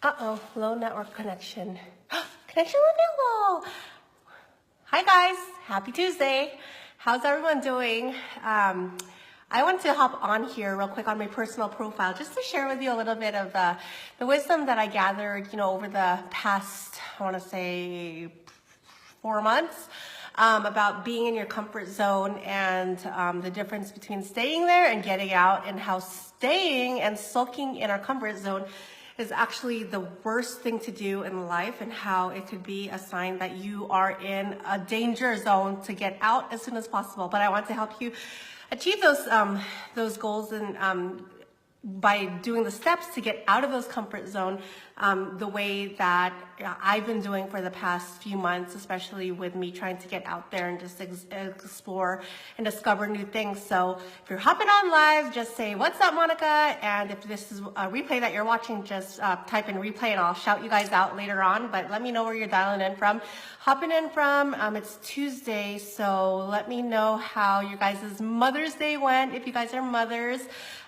Uh-oh, low network connection. Connection renewal. Hi guys, happy Tuesday. How's everyone doing? I want to hop on here real quick on my personal profile just to share with you a little bit of the wisdom that I gathered, over the past, I want to say 4 months. About being in your comfort zone and the difference between staying there and getting out, and how staying and sulking in our comfort zone is actually the worst thing to do in life, and how it could be a sign that you are in a danger zone to get out as soon as possible. But I want to help you achieve those goals, and by doing the steps to get out of those comfort zone, the way that I've been doing for the past few months, especially with me trying to get out there and just explore and discover new things. So if you're hopping on live, just say, "What's up, Monica?" And if this is a replay that you're watching, just type in replay and I'll shout you guys out later on. But let me know where you're dialing in from, hopping in from. It's Tuesday, so let me know how your guys' Mother's Day went. If you guys are mothers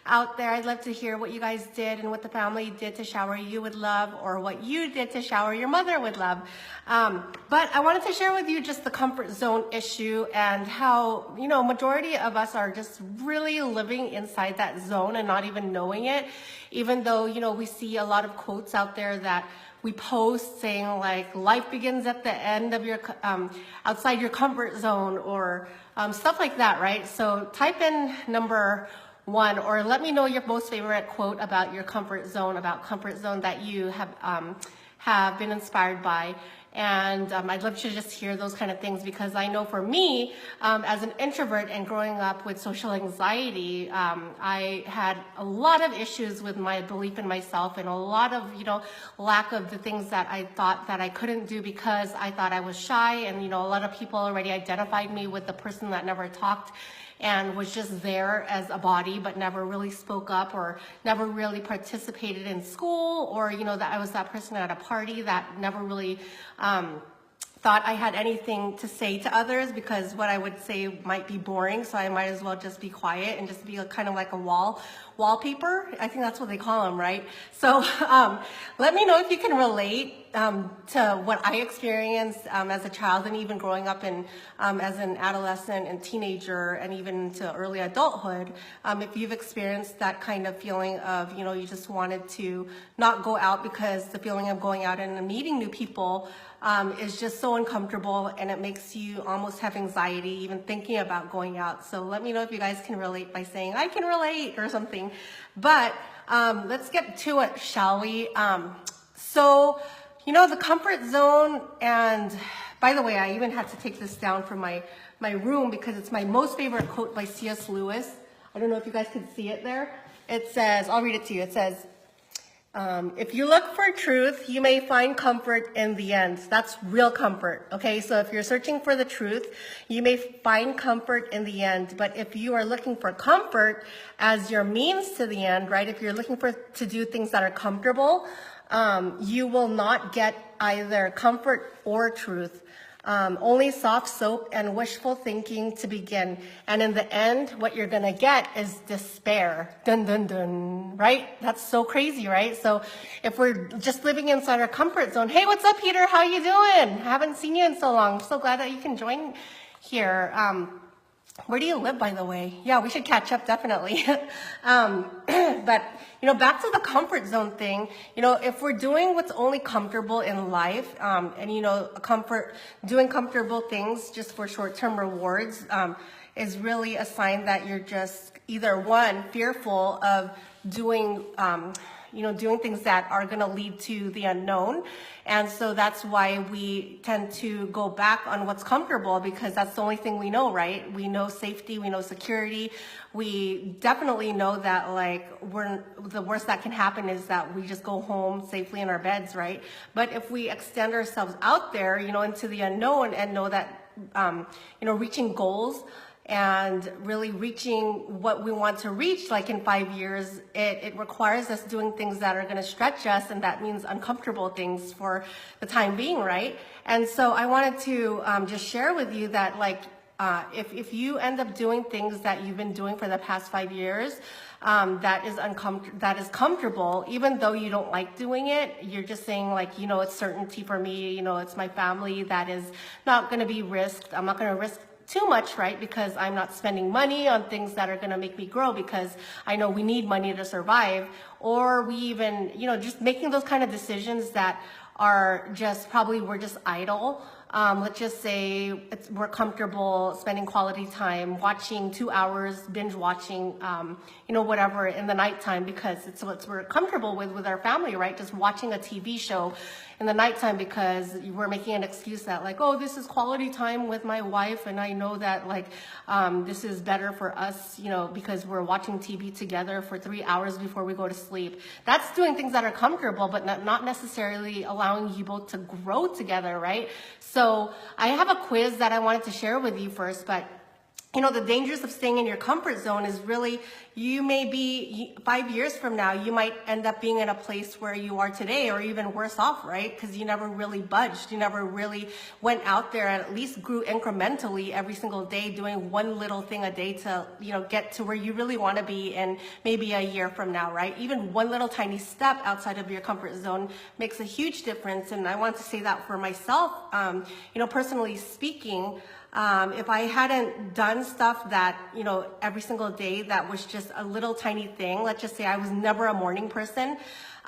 out there, I'd love to hear what you guys did and what the family did to shower you with love, or what you did to shower your mother with love. But I wanted to share with you just the comfort zone issue, and how, majority of us are just really living inside that zone and not even knowing it, even though, we see a lot of quotes out there that we post saying like, life begins at the end of your, outside your comfort zone, or stuff like that, right? So type in number 1, or let me know your most favorite quote about your comfort zone, that you have been inspired by. And I'd love to just hear those kind of things, because I know for me, as an introvert and growing up with social anxiety, I had a lot of issues with my belief in myself, and a lot of, lack of the things that I thought that I couldn't do because I thought I was shy. And, a lot of people already identified me with the person that never talked and was just there as a body, but never really spoke up, or never really participated in school, or, that I was that person at a party that never really thought I had anything to say to others, because what I would say might be boring, so I might as well just be quiet and just be kind of like a wallpaper. I think that's what they call them, right? So let me know if you can relate to what I experienced as a child, and even growing up as an adolescent and teenager, and even to early adulthood. If you've experienced that kind of feeling of, you just wanted to not go out, because the feeling of going out and meeting new people is just so uncomfortable, and it makes you almost have anxiety even thinking about going out. So let me know if you guys can relate by saying, "I can relate," or something. But let's get to it, shall we? So, the comfort zone, and by the way, I even had to take this down from my room, because it's my most favorite quote by C.S. Lewis. I don't know if you guys can see it there. It says, I'll read it to you. It says, if you look for truth, you may find comfort in the end. That's real comfort, okay? So if you're searching for the truth, you may find comfort in the end. But if you are looking for comfort as your means to the end, right? If you're looking to do things that are comfortable, you will not get either comfort or truth. Only soft soap and wishful thinking to begin. And in the end, what you're going to get is despair. Dun, dun, dun, right? That's so crazy, right? So if we're just living inside our comfort zone, hey, what's up, Peter? How you doing? Haven't seen you in so long. I'm so glad that you can join here. Where do you live, by the way? Yeah, we should catch up, definitely. But, back to the comfort zone thing, if we're doing what's only comfortable in life, and, doing comfortable things just for short-term rewards, is really a sign that you're just either, one, fearful of doing, doing things that are going to lead to the unknown. And so that's why we tend to go back on what's comfortable, because that's the only thing we know, right? We know safety, we know security. We definitely know that the worst that can happen is that we just go home safely in our beds, right? But if we extend ourselves out there, into the unknown, and know that, reaching goals and really reaching what we want to reach, like in 5 years, it requires us doing things that are going to stretch us, and that means uncomfortable things for the time being, right? And so I wanted to just share with you that, if you end up doing things that you've been doing for the past 5 years, that is comfortable, even though you don't like doing it, you're just saying like, you know, it's certainty for me, you know, it's my family that is not going to be risked. I'm not going to risk too much, right? Because I'm not spending money on things that are going to make me grow, because I know we need money to survive. Or we even, you know, just making those kind of decisions that are just probably we're just idle. Let's just say we're comfortable spending quality time watching 2 hours, binge watching, you know, whatever in the nighttime, because it's what we're comfortable with our family, right? Just watching a TV show in the nighttime because we're making an excuse that like, oh, this is quality time with my wife, and I know that like this is better for us, you know, because we're watching TV together for 3 hours before we go to sleep. That's doing things that are comfortable, but not necessarily allowing you both to grow together, right? So I have a quiz that I wanted to share with you first, but you know, the dangers of staying in your comfort zone is really, you may be 5 years from now, you might end up being in a place where you are today, or even worse off, right? Because you never really budged. You never really went out there and at least grew incrementally every single day, doing one little thing a day to, you know, get to where you really want to be in maybe a year from now, right? Even one little tiny step outside of your comfort zone makes a huge difference. And I want to say that for myself, you know, personally speaking, if I hadn't done stuff that, you know, every single day that was just a little tiny thing, let's just say I was never a morning person.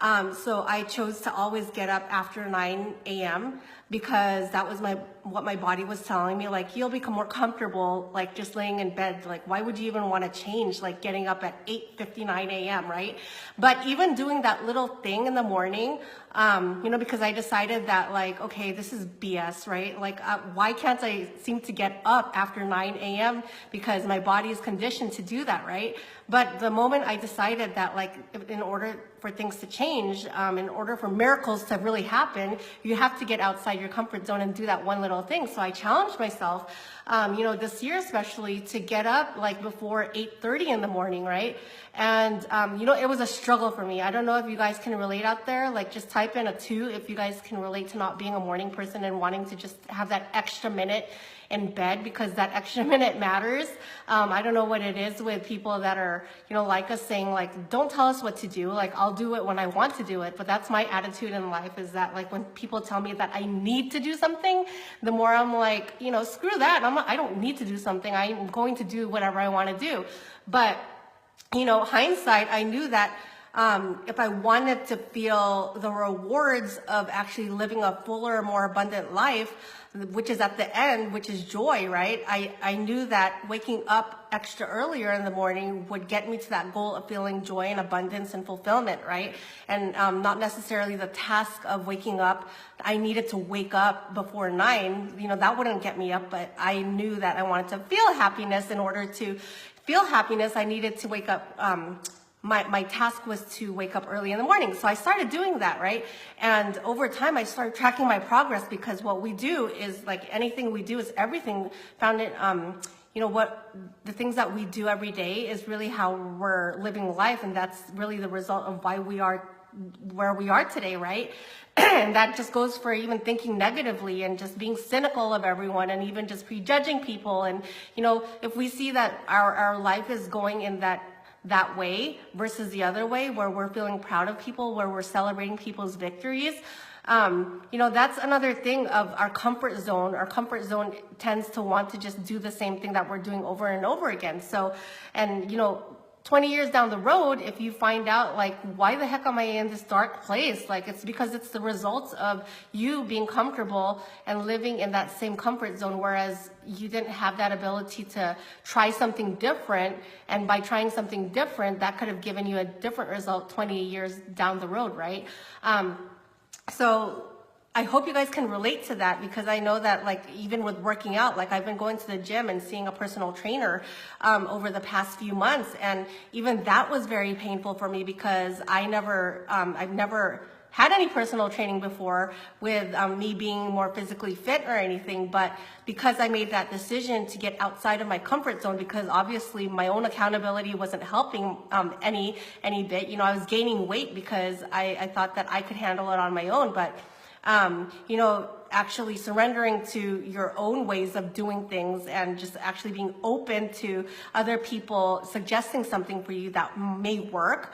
So I chose to always get up after 9 a.m. because that was what my body was telling me, like, you'll become more comfortable, like just laying in bed. Like, why would you even want to change, like getting up at 8:59 a.m., right? But even doing that little thing in the morning, you know, because I decided that like, okay, this is BS, right? Like, why can't I seem to get up after 9 a.m.? Because my body is conditioned to do that, right? But the moment I decided that like, in order for things to change, in order for miracles to really happen, you have to get outside your comfort zone and do that one little thing. So I challenged myself, you know, this year especially, to get up like before 8:30 in the morning, right? And, you know, it was a struggle for me. I don't know if you guys can relate out there. Like, just type in a 2 if you guys can relate to not being a morning person and wanting to just have that extra minute in bed, because that extra minute matters. I don't know what it is with people that are, you know, like us, saying like, don't tell us what to do. Like, I'll do it when I want to do it. But that's my attitude in life, is that like when people tell me that I need to do something, the more I'm like, you know, screw that. I don't need to do something. I'm going to do whatever I want to do. But, you know, hindsight, I knew that if I wanted to feel the rewards of actually living a fuller, more abundant life, which is at the end, which is joy, right? I knew that waking up extra earlier in the morning would get me to that goal of feeling joy and abundance and fulfillment, right? And not necessarily the task of waking up. I needed to wake up before 9, you know, that wouldn't get me up, but I knew that I wanted to feel happiness. In order to feel happiness, I needed to wake up, my task was to wake up early in the morning. So I started doing that, right? And over time, I started tracking my progress, because what we do is, like anything we do, is everything found in, you know, what the things that we do every day is really how we're living life. And that's really the result of why we are where we are today, right? And that just goes for even thinking negatively and just being cynical of everyone, and even just prejudging people. And, you know, if we see that our life is going in that way versus the other way, where we're feeling proud of people, where we're celebrating people's victories, you know, that's another thing of our comfort zone. Our comfort zone tends to want to just do the same thing that we're doing over and over again. So, and, you know, 20 years down the road, if you find out like, why the heck am I in this dark place? Like, it's because it's the results of you being comfortable and living in that same comfort zone, whereas you didn't have that ability to try something different. And by trying something different, that could have given you a different result 20 years down the road, right? So I hope you guys can relate to that, because I know that, like, even with working out, like, I've been going to the gym and seeing a personal trainer over the past few months, and even that was very painful for me, because I've never had any personal training before with me being more physically fit or anything. But because I made that decision to get outside of my comfort zone, because obviously my own accountability wasn't helping any bit. You know, I was gaining weight because I thought that I could handle it on my own. But you know, actually surrendering to your own ways of doing things and just actually being open to other people suggesting something for you that may work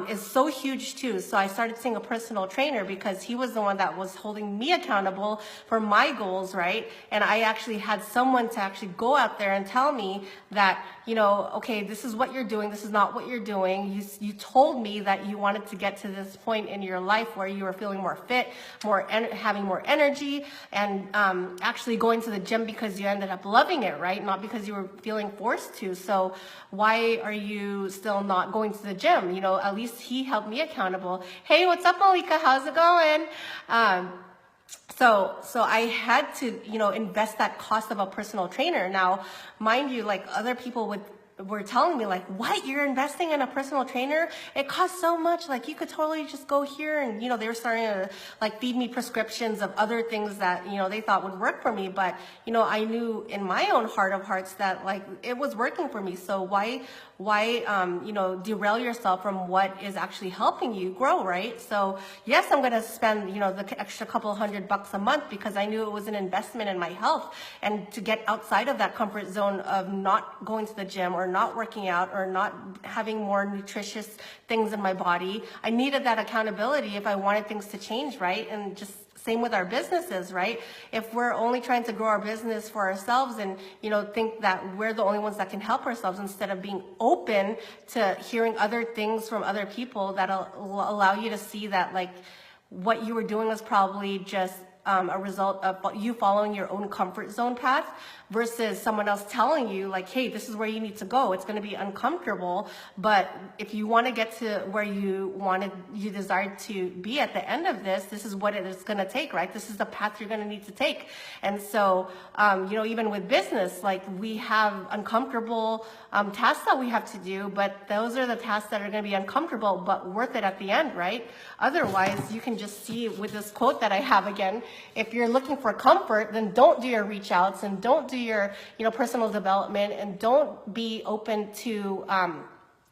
is so huge too. So I started seeing a personal trainer because he was the one that was holding me accountable for my goals, right? And I actually had someone to actually go out there and tell me that, you know, okay, this is what you're doing, this is not what you're doing. You told me that you wanted to get to this point in your life where you were feeling more fit, having more energy, and actually going to the gym because you ended up loving it, right? Not because you were feeling forced to. So why are you still not going to the gym? You know, at least he held me accountable. Hey, what's up, Malika? How's it going? So I had to, you know, invest that cost of a personal trainer. Now, mind you, like other people were telling me like, what, you're investing in a personal trainer? It costs so much. Like you could totally just go here. And, you know, they were starting to like feed me prescriptions of other things that, you know, they thought would work for me. But, you know, I knew in my own heart of hearts that like it was working for me. So why, you know, derail yourself from what is actually helping you grow, right? So yes, I'm going to spend, you know, the extra couple $100 a month because I knew it was an investment in my health, and to get outside of that comfort zone of not going to the gym or not working out or not having more nutritious things in my body. I needed that accountability if I wanted things to change, right? And just same with our businesses, right? If we're only trying to grow our business for ourselves and, you know, think that we're the only ones that can help ourselves instead of being open to hearing other things from other people that'll allow you to see that like what you were doing was probably just a result of you following your own comfort zone path versus someone else telling you like, hey, this is where you need to go. It's going to be uncomfortable, but if you want to get to where you desire to be at the end of this, this is what it is going to take, right? This is the path you're going to need to take. And so, you know, even with business, like we have uncomfortable tasks that we have to do, but those are the tasks that are going to be uncomfortable, but worth it at the end, right? Otherwise, you can just see with this quote that I have again, if you're looking for comfort, then don't do your reach outs and don't do your, you know, personal development, and don't be open to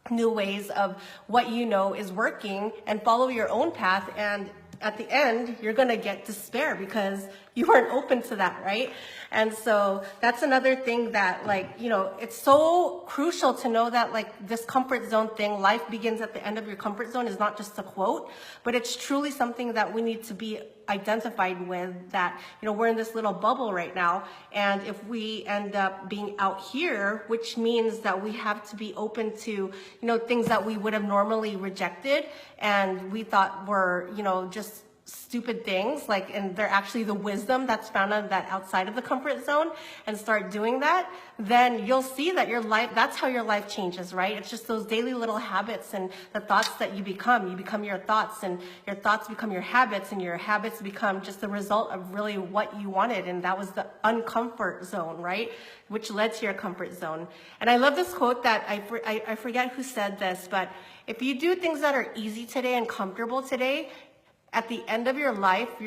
new ways of what you know is working, and follow your own path. And at the end, you're going to get despair because you weren't open to that, right? And so that's another thing that, like, you know, it's so crucial to know that, like, this comfort zone thing, life begins at the end of your comfort zone, is not just a quote, but it's truly something that we need to be identified with, that, you know, we're in this little bubble right now. And if we end up being out here, which means that we have to be open to, you know, things that we would have normally rejected and we thought were, you know, just stupid things, like, and they're actually the wisdom that's found on that outside of the comfort zone, and start doing that, then you'll see that your life, that's how your life changes, right? It's just those daily little habits and the thoughts that you become your thoughts, and your thoughts become your habits, and your habits become just the result of really what you wanted. And that was the uncomfort zone, right? Which led to your comfort zone. And I love this quote that I forget who said this, but if you do things that are easy today and comfortable today, at the end of your life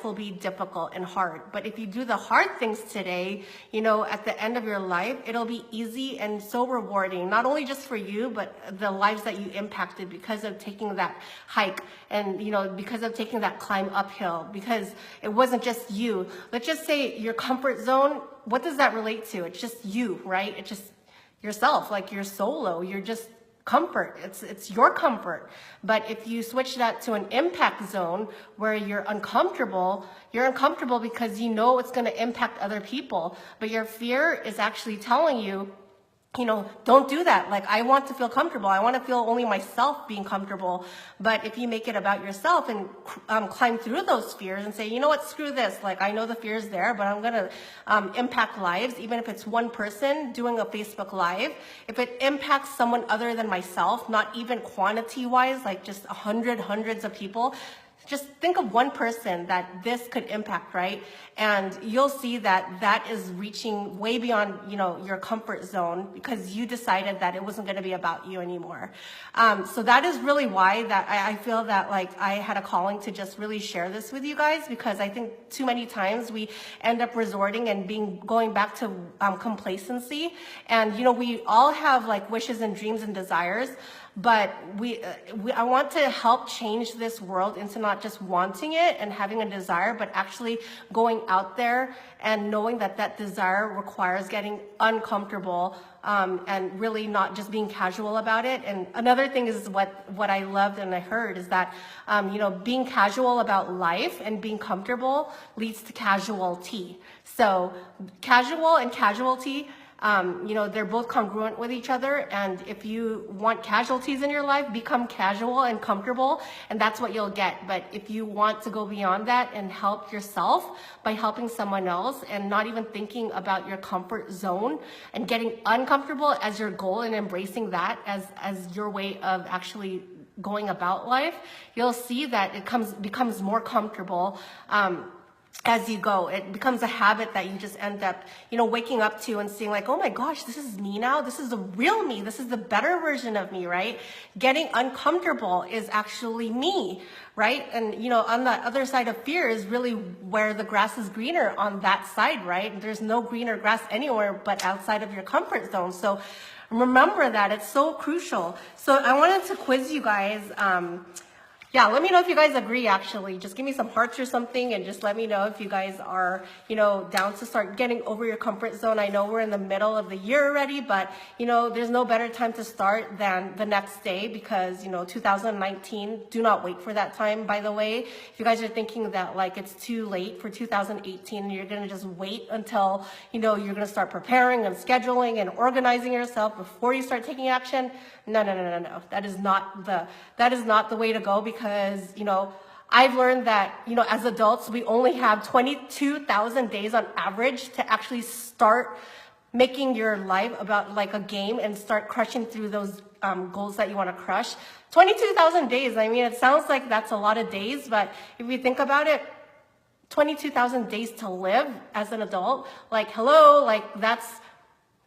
will be difficult and hard. But if you do the hard things today, you know, at the end of your life, it'll be easy and so rewarding, not only just for you, but the lives that you impacted because of taking that hike, and, you know, because of taking that climb uphill, because it wasn't just you. Let's just say your comfort zone, what does that relate to? It's just you, right? It's just yourself, like you're solo, you're just comfort. It's your comfort. But if you switch that to an impact zone where you're uncomfortable because you know it's going to impact other people, but your fear is actually telling you, you know, don't do that. Like, I want to feel comfortable. I want to feel only myself being comfortable. But if you make it about yourself and climb through those fears and say, you know what, screw this. Like, I know the fear is there, but I'm going to impact lives, even if it's one person doing a Facebook Live. If it impacts someone other than myself, not even quantity-wise, like just hundreds of people, just think of one person that this could impact, right? And you'll see that that is reaching way beyond, you know, your comfort zone, because you decided that it wasn't going to be about you anymore. So that is really why that I feel that, like, I had a calling to just really share this with you guys, because I think too many times we end up resorting and going back to complacency. And, you know, we all have like wishes and dreams and desires, but I want to help change this world into not just wanting it and having a desire, but actually going out there and knowing that that desire requires getting uncomfortable, and really not just being casual about it. And another thing is what I loved and I heard is that, being casual about life and being comfortable leads to casualty. So casual and casualty, they're both congruent with each other. And if you want casualties in your life, become casual and comfortable, and that's what you'll get. But if you want to go beyond that and help yourself by helping someone else and not even thinking about your comfort zone and getting uncomfortable as your goal and embracing that as your way of actually going about life, you'll see that it becomes more comfortable, as you go. It becomes a habit that you just end up, waking up to and seeing like, oh my gosh, this is me now. This is the real me. This is the better version of me, right? Getting uncomfortable is actually me, right? And, on the other side of fear is really where the grass is greener on that side, right? There's no greener grass anywhere but outside of your comfort zone. So remember that. It's so crucial. So I wanted to quiz you guys. Let me know if you guys agree, actually. Just give me some hearts or something and just let me know if you guys are, down to start getting over your comfort zone. I know we're in the middle of the year already, but, there's no better time to start than the next day because, 2019, do not wait for that time, by the way. If you guys are thinking that, like, it's too late for 2018 and you're going to just wait until, you're going to start preparing and scheduling and organizing yourself before you start taking action, no. That is not the way to go because, I've learned that, as adults, we only have 22,000 days on average to actually start making your life about like a game and start crushing through those goals that you want to crush. 22,000 days. I mean, it sounds like that's a lot of days, but if you think about it, 22,000 days to live as an adult, like, hello, like that's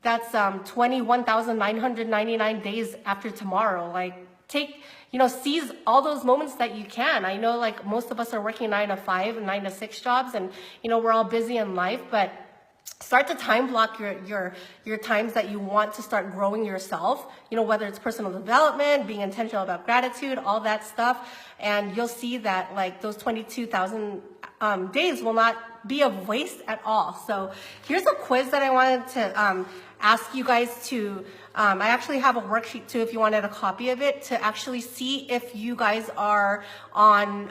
21,999 days after tomorrow. Like, seize all those moments that you can. I know, like, most of us are working 9 to 5 and 9 to 6 jobs, and we're all busy in life, but start to time block your times that you want to start growing yourself, whether it's personal development, being intentional about gratitude, all that stuff, and you'll see that, like, those 22,000 days will not be of waste at all. So here's a quiz that I wanted to ask you guys to, I actually have a worksheet too if you wanted a copy of it to actually see if you guys are on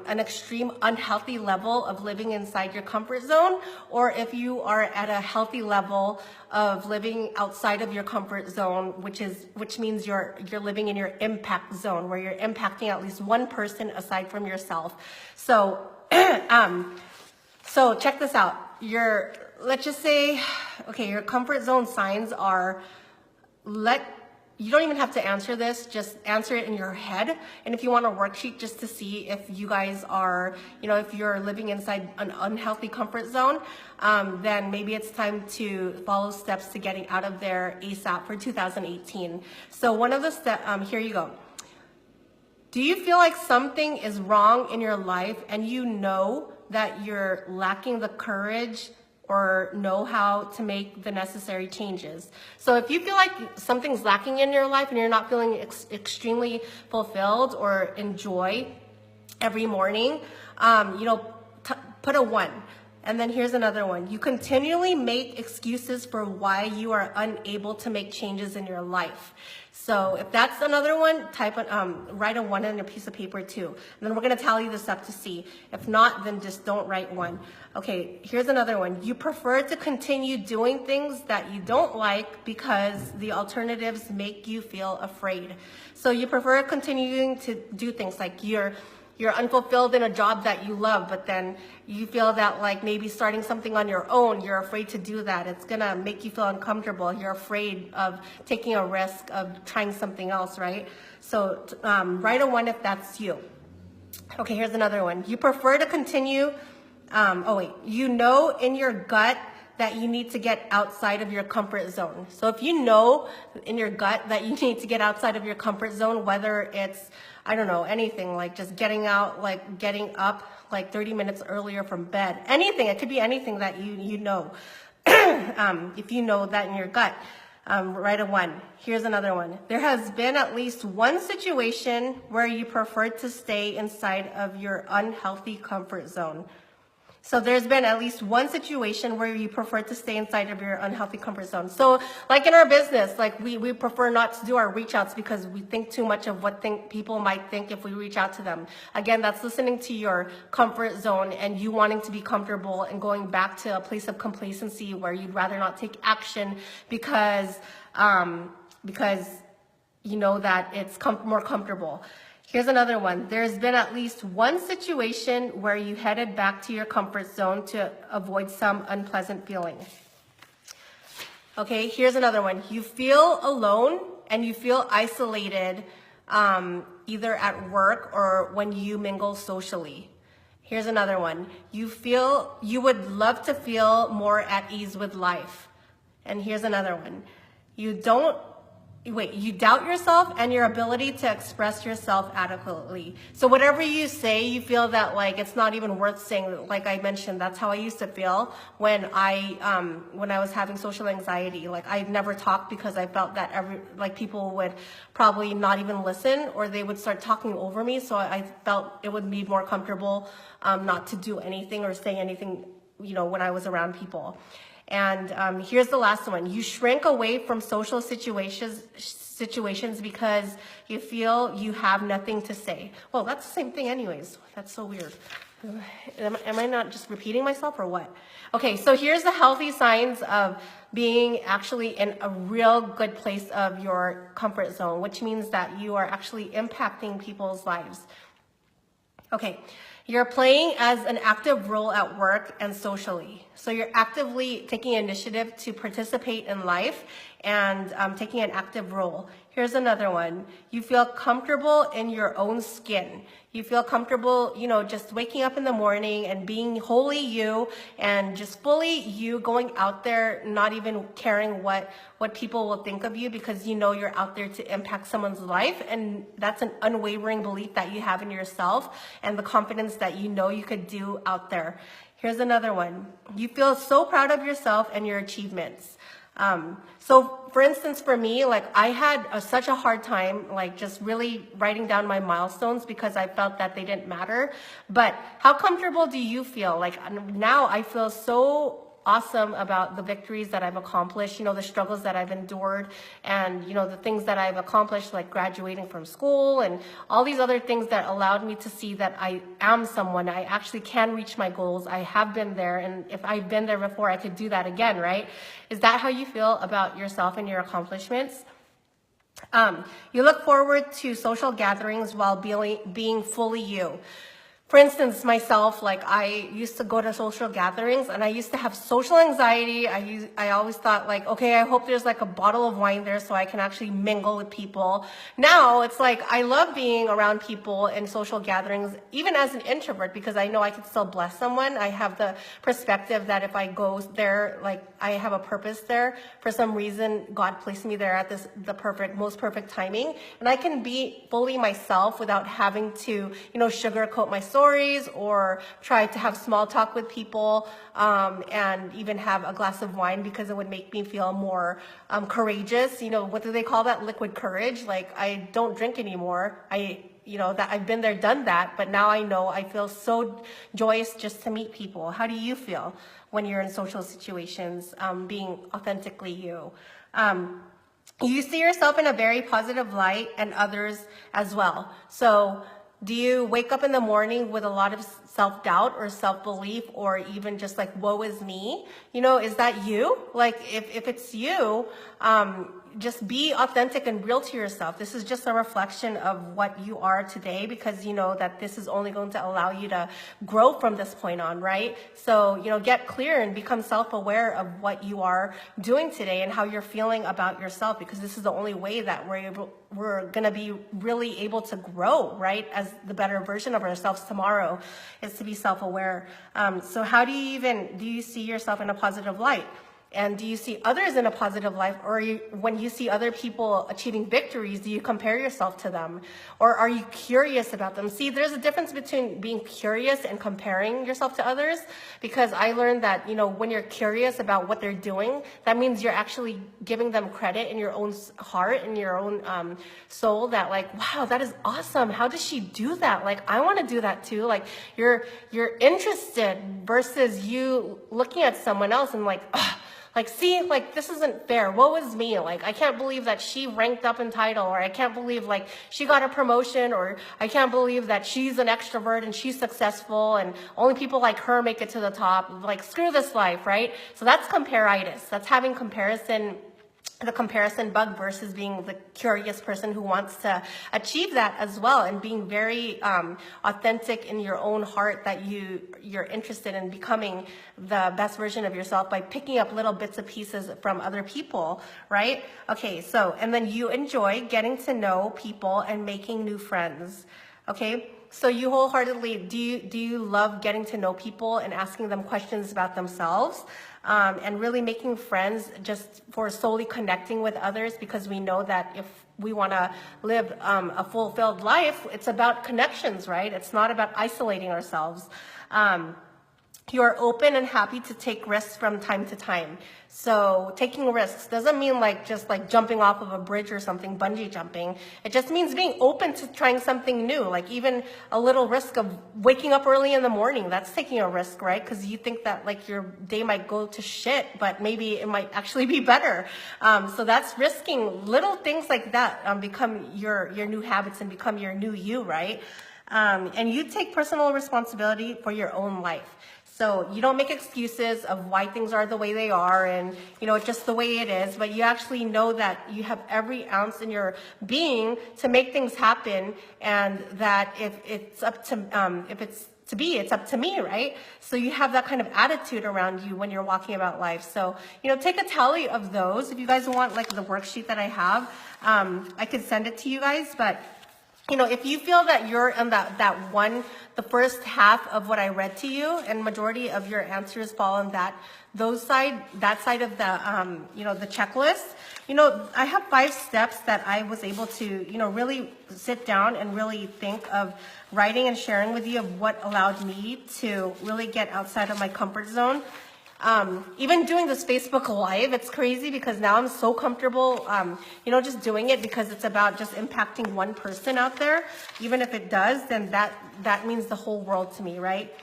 an extreme unhealthy level of living inside your comfort zone, or if you are at a healthy level of living outside of your comfort zone, which means you're living in your impact zone where you're impacting at least one person aside from yourself. So so check this out. Let's just say, okay, your comfort zone signs are, you don't even have to answer this, just answer it in your head. And if you want a worksheet just to see if you guys are, if you're living inside an unhealthy comfort zone, then maybe it's time to follow steps to getting out of there ASAP for 2018. So one of the steps, here you go. Do you feel like something is wrong in your life and you know that you're lacking the courage or know how to make the necessary changes? So if you feel like something's lacking in your life and you're not feeling extremely fulfilled or enjoy every morning, put a 1. And then here's another one. You continually make excuses for why you are unable to make changes in your life. So if that's another one, write a 1 on a piece of paper too. And then we're going to tally this up to see. If not, then just don't write 1. Okay, here's another one. You prefer to continue doing things that you don't like because the alternatives make you feel afraid. So you prefer continuing to do things like you're unfulfilled in a job that you love, but then you feel that like maybe starting something on your own, you're afraid to do that. It's gonna make you feel uncomfortable. You're afraid of taking a risk of trying something else, right? So write a 1 if that's you. Okay, here's another one. You prefer to continue, you know in your gut that you need to get outside of your comfort zone. So if you know in your gut that you need to get outside of your comfort zone, whether it's, I don't know, anything like just getting out, like getting up like 30 minutes earlier from bed, anything, it could be anything that you know, if you know that in your gut, Write a 1. Here's another one. There has been at least one situation where you prefer to stay inside of your unhealthy comfort zone. So there's been at least one situation where you prefer to stay inside of your unhealthy comfort zone. So like in our business, like we prefer not to do our reach outs because we think too much of what people might think if we reach out to them. Again, that's listening to your comfort zone and you wanting to be comfortable and going back to a place of complacency where you'd rather not take action because you know that it's more comfortable. Here's another one. There's been at least one situation where you headed back to your comfort zone to avoid some unpleasant feeling. Okay, here's another one. You feel alone and you feel isolated either at work or when you mingle socially. Here's another one. You would love to feel more at ease with life. And here's another one. You doubt yourself and your ability to express yourself adequately. So whatever you say, you feel that like it's not even worth saying. Like I mentioned, that's how I used to feel when I was having social anxiety. Like I never talked because I felt that people would probably not even listen or they would start talking over me. So I felt it would be more comfortable not to do anything or say anything, when I was around people. And here's the last one. You shrink away from social situations because you feel you have nothing to say. Well, that's the same thing anyways. That's so weird. Am I not just repeating myself or what? Okay, so here's the healthy signs of being actually in a real good place of your comfort zone, which means that you are actually impacting people's lives. Okay. You're playing as an active role at work and socially. So you're actively taking initiative to participate in life and taking an active role. Here's another one. You feel comfortable in your own skin. You feel comfortable, just waking up in the morning and being wholly you and just fully you going out there, not even caring what people will think of you because you're out there to impact someone's life. And that's an unwavering belief that you have in yourself and the confidence that you could do out there. Here's another one. You feel so proud of yourself and your achievements. So for instance, for me, I had such a hard time, just really writing down my milestones because I felt that they didn't matter. But how comfortable do you feel? Now I feel so awesome about the victories that I've accomplished, the struggles that I've endured and, the things that I've accomplished, like graduating from school and all these other things that allowed me to see that I am someone. I actually can reach my goals. I have been there. And if I've been there before, I could do that again, right? Is that how you feel about yourself and your accomplishments? You look forward to social gatherings while being fully you. For instance, myself, I used to go to social gatherings and I used to have social anxiety. I always thought okay, I hope there's a bottle of wine there so I can actually mingle with people. Now it's I love being around people in social gatherings, even as an introvert, because I know I can still bless someone. I have the perspective that if I go there, I have a purpose there. For some reason, God placed me there at the most perfect timing. And I can be fully myself without having to, sugarcoat my stories or try to have small talk with people and even have a glass of wine because it would make me feel more courageous. What do they call that? Liquid courage. I don't drink anymore. That I've been there, done that, but now I know I feel so joyous just to meet people. How do you feel when you're in social situations, being authentically you? You see yourself in a very positive light and others as well. So do you wake up in the morning with a lot of self-doubt or self-belief or even just woe is me? Is that you? If it's you, just be authentic and real to yourself. This is just a reflection of what you are today because you know that this is only going to allow you to grow from this point on, right? So, get clear and become self-aware of what you are doing today and how you're feeling about yourself because this is the only way that we're going to be really able to grow, right? As the better version of ourselves tomorrow is to be self-aware. So how do you see yourself in a positive light? And do you see others in a positive life? Or when you see other people achieving victories, do you compare yourself to them? Or are you curious about them? See, there's a difference between being curious and comparing yourself to others, because I learned that, when you're curious about what they're doing, that means you're actually giving them credit in your own heart, in your own soul, that like, wow, that is awesome. How does she do that? Like, I want to do that too. Like, you're interested versus you looking at someone else and like, ugh, like, see, like, this isn't fair. Woe is me. Like, I can't believe that she ranked up in title, or I can't believe, like, she got a promotion, or I can't believe that she's an extrovert and she's successful and only people like her make it to the top. Like, screw this life, right? So that's comparitis. That's having the comparison bug versus being the curious person who wants to achieve that as well, and being very authentic in your own heart that you're interested in becoming the best version of yourself by picking up little bits and pieces from other people, right? Okay, so, and then you enjoy getting to know people and making new friends, okay? So you wholeheartedly, do you love getting to know people and asking them questions about themselves? And really making friends just for solely connecting with others, because we know that if we want to live a fulfilled life, it's about connections, right? It's not about isolating ourselves. You're open and happy to take risks from time to time. So taking risks doesn't mean like just like jumping off of a bridge or something, bungee jumping. It just means being open to trying something new. Like even a little risk of waking up early in the morning, that's taking a risk, right? Because you think that like your day might go to shit, but maybe it might actually be better. So that's risking. Little things like that become your new habits and become your new you, right? And you take personal responsibility for your own life. So you don't make excuses of why things are the way they are and, just the way it is, but you actually know that you have every ounce in your being to make things happen, and that if it's up to me, right? So you have that kind of attitude around you when you're walking about life. So, take a tally of those. If you guys want like the worksheet that I have, I could send it to you guys, but if you feel that you're in the first half of what I read to you, and majority of your answers fall on that side of the, the checklist, I have 5 steps that I was able to, really sit down and really think of writing and sharing with you of what allowed me to really get outside of my comfort zone. Even doing this Facebook Live, it's crazy because now I'm so comfortable, just doing it because it's about just impacting one person out there. Even if it does, then that means the whole world to me, right?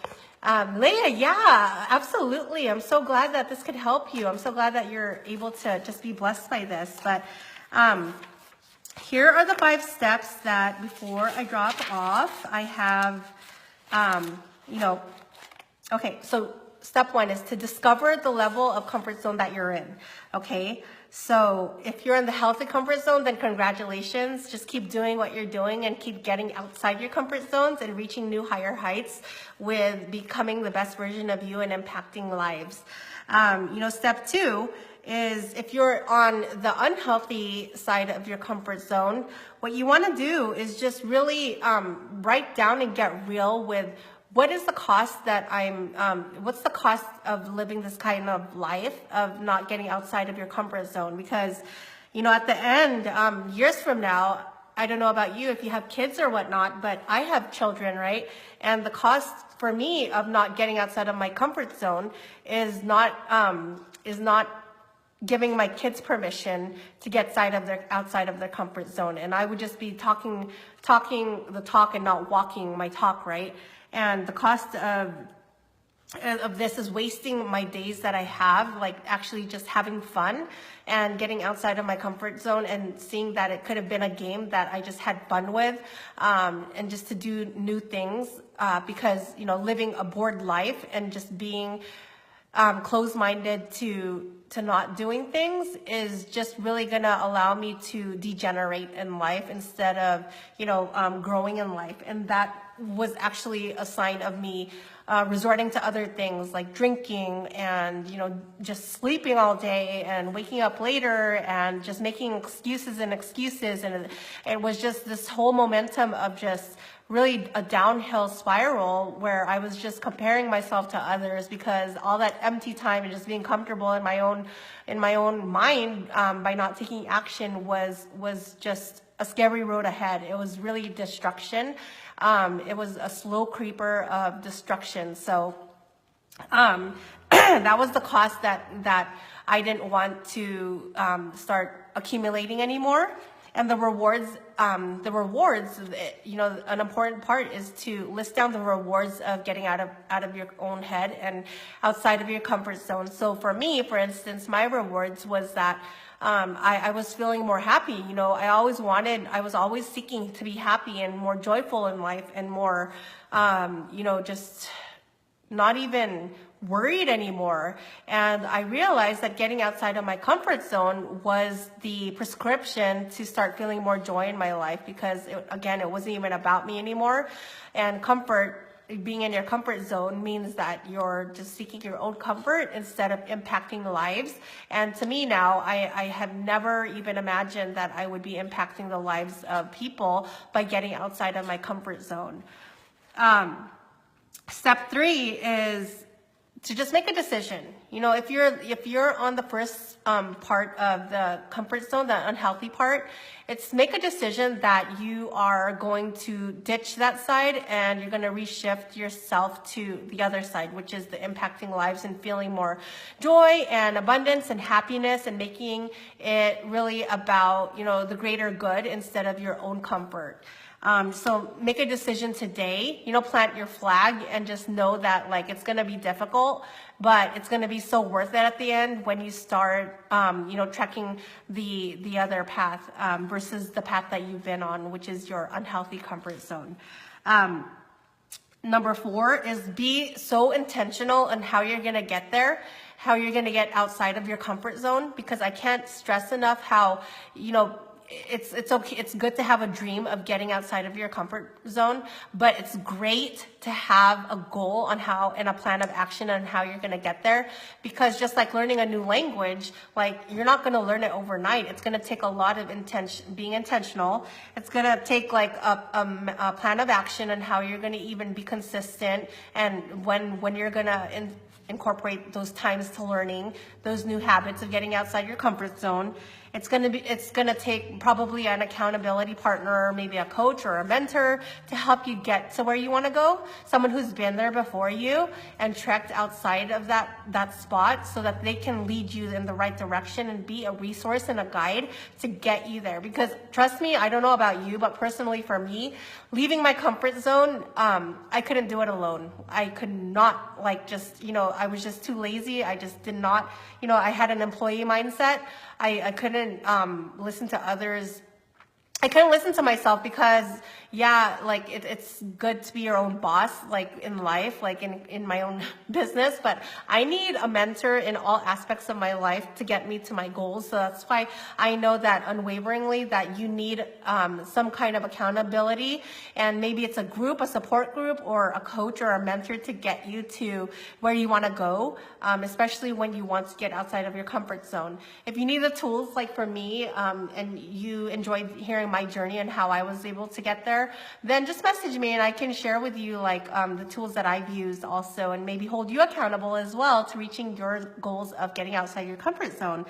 Leah, yeah, absolutely. I'm so glad that this could help you. I'm so glad that you're able to just be blessed by this. But here are the 5 steps that before I drop off, I have, okay, so step 1 is to discover the level of comfort zone that you're in, okay? So if you're in the healthy comfort zone, then congratulations. Just keep doing what you're doing and keep getting outside your comfort zones and reaching new higher heights with becoming the best version of you and impacting lives. Step 2 is if you're on the unhealthy side of your comfort zone, what you want to do is just really write down and get real with what is the cost that what's the cost of living this kind of life, of not getting outside of your comfort zone? Because, at the end, years from now, I don't know about you if you have kids or whatnot, but I have children, right? And the cost for me of not getting outside of my comfort zone is not giving my kids permission to get outside of their comfort zone. And I would just be talking the talk and not walking my talk, right? And the cost of this is wasting my days that I have, like actually just having fun and getting outside of my comfort zone and seeing that it could have been a game that I just had fun with, and just to do new things, because, living a bored life and just being closed-minded to not doing things is just really gonna allow me to degenerate in life instead of, growing in life. And that was actually a sign of me resorting to other things like drinking and, just sleeping all day and waking up later and just making excuses. And it was just this whole momentum of just really a downhill spiral where I was just comparing myself to others, because all that empty time and just being comfortable in my own mind, by not taking action was just a scary road ahead. It was really destruction. It was a slow creeper of destruction. So that was the cost that I didn't want to start accumulating anymore. And the rewards, you know, an important part is to list down the rewards of getting out of your own head and outside of your comfort zone. So for me, for instance, my rewards was that I was feeling more happy. You know, I was always seeking to be happy and more joyful in life and more, you know, just not even worried anymore. And I realized that getting outside of my comfort zone was the prescription to start feeling more joy in my life, because again, it wasn't even about me anymore. And being in your comfort zone means that you're just seeking your own comfort instead of impacting lives. And to me now, I have never even imagined that I would be impacting the lives of people by getting outside of my comfort zone. Step 3 is to just make a decision. You know, if you're on the first part of the comfort zone, the unhealthy part, it's make a decision that you are going to ditch that side and you're going to reshift yourself to the other side, which is the impacting lives and feeling more joy and abundance and happiness, and making it really about, you know, the greater good instead of your own comfort. So make a decision today, you know, plant your flag and just know that, like, it's going to be difficult, but it's going to be so worth it at the end when you start, you know, trekking the other path, versus the path that you've been on, which is your unhealthy comfort zone. Number 4 is be so intentional on how you're going to get there, how you're going to get outside of your comfort zone, because I can't stress enough how, you know, it's okay. It's good to have a dream of getting outside of your comfort zone, but it's great to have a goal on how, and a plan of action on how you're going to get there. Because just like learning a new language, like, you're not going to learn it overnight. It's going to take a lot of being intentional. It's going to take like a plan of action on how you're going to even be consistent, and when you're going to incorporate those times to learning those new habits of getting outside your comfort zone. It's going to take probably an accountability partner, or maybe a coach or a mentor, to help you get to where you want to go. Someone who's been there before you and trekked outside of that spot, so that they can lead you in the right direction and be a resource and a guide to get you there. Because trust me, I don't know about you, but personally for me, leaving my comfort zone, I couldn't do it alone. I could not, like, just, you know, I was just too lazy. I just did not, you know, I had an employee mindset. I couldn't listen to others. I couldn't listen to myself, because yeah, like it's good to be your own boss, like in life, like in my own business, but I need a mentor in all aspects of my life to get me to my goals. So that's why I know that unwaveringly that you need some kind of accountability, and maybe it's a group, a support group, or a coach or a mentor to get you to where you want to go, especially when you want to get outside of your comfort zone. If you need the tools, like for me, and you enjoyed hearing my journey and how I was able to get there, then just message me and I can share with you like the tools that I've used also, and maybe hold you accountable as well to reaching your goals of getting outside your comfort zone.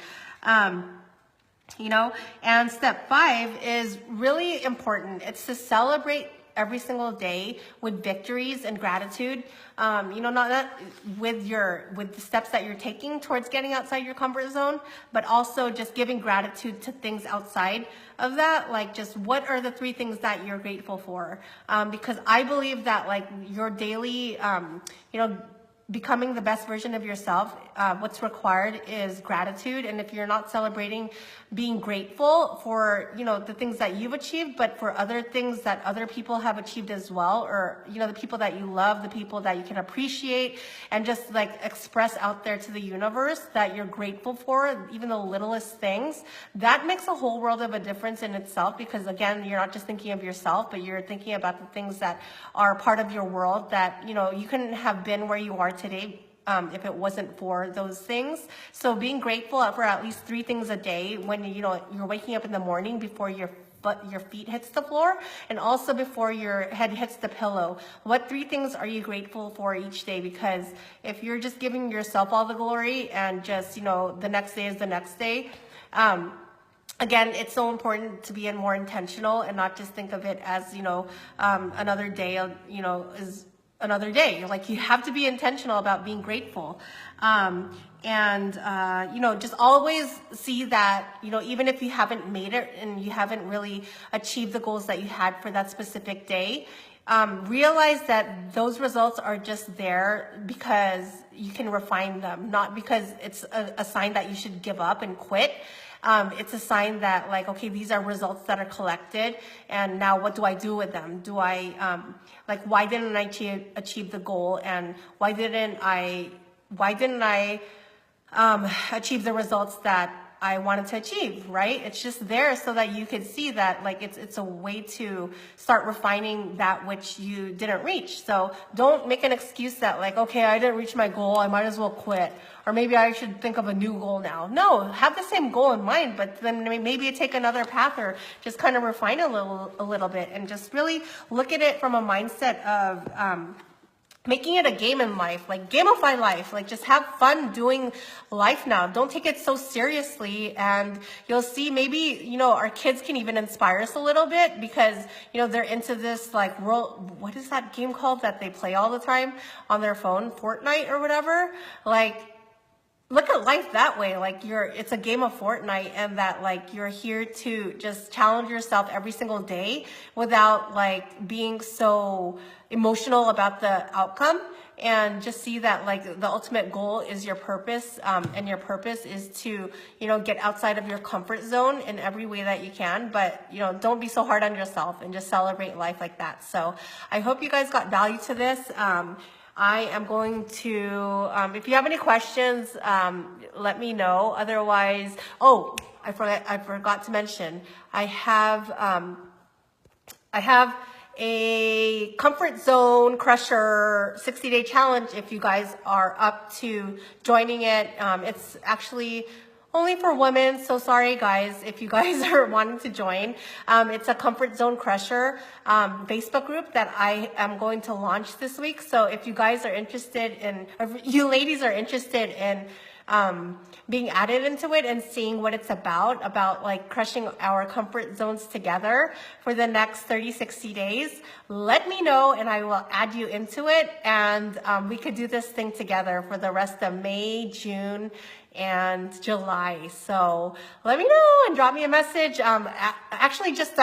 You know, and step 5 is really important. It's to celebrate every single day with victories and gratitude. You know, not with the steps that you're taking towards getting outside your comfort zone, but also just giving gratitude to things outside of that. Like, just what are the 3 things that you're grateful for? Because I believe that, like, your daily, you know, becoming the best version of yourself, what's required is gratitude. And if you're not celebrating being grateful for, you know, the things that you've achieved, but for other things that other people have achieved as well, or, you know, the people that you love, the people that you can appreciate, and just like express out there to the universe that you're grateful for, even the littlest things, that makes a whole world of a difference in itself. Because again, you're not just thinking of yourself, but you're thinking about the things that are part of your world that, you know, you couldn't have been where you are today if it wasn't for those things. So being grateful for at least 3 things a day when, you know, you're waking up in the morning before your your feet hits the floor, and also before your head hits the pillow. What 3 things are you grateful for each day? Because if you're just giving yourself all the glory and just, you know, the next day is the next day, again, it's so important to be more intentional and not just think of it as, you know, another day, you know, is another day. Like, you have to be intentional about being grateful. You know, just always see that, you know, even if you haven't made it and you haven't really achieved the goals that you had for that specific day, realize that those results are just there because you can refine them, not because it's a sign that you should give up and quit. It's a sign that, like, okay, these are results that are collected, and now what do I do with them? Do I, like, why didn't I achieve the goal, and why didn't I achieve the results that I wanted to achieve, right? It's just there so that you can see that, like, it's a way to start refining that which you didn't reach. So don't make an excuse that, like, okay, I didn't reach my goal, I might as well quit. Or maybe I should think of a new goal now. No, have the same goal in mind, but then maybe take another path, or just kind of refine a little bit, and just really look at it from a mindset of, making it a game in life, like gamify life, like just have fun doing life now. Don't take it so seriously, and you'll see maybe, you know, our kids can even inspire us a little bit, because, you know, they're into this, like, what is that game called that they play all the time on their phone? Fortnite or whatever? Like, look at life that way. Like, it's a game of Fortnite, and that, like, you're here to just challenge yourself every single day without, like, being so emotional about the outcome, and just see that, like, the ultimate goal is your purpose, and your purpose is to, you know, get outside of your comfort zone in every way that you can. But, you know, don't be so hard on yourself, and just celebrate life like that. So I hope you guys got value to this. I am going to, if you have any questions, let me know. Otherwise, oh, I forgot to mention, I have a comfort zone crusher 60-day challenge if you guys are up to joining it. It's actually only for women, so sorry guys if you guys are wanting to join. It's a comfort zone crusher Facebook group that I am going to launch this week. So if you guys are interested in, or if you ladies are interested in being added into it and seeing what it's about like crushing our comfort zones together for the next 30-60 days, let me know and I will add you into it, and we could do this thing together for the rest of May, June, and July. So let me know and drop me a message. Actually, just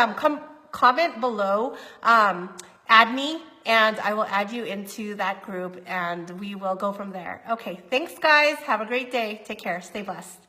comment below, add me, and I will add you into that group, and we will go from there. Okay, thanks guys. Have a great day. Take care. Stay blessed.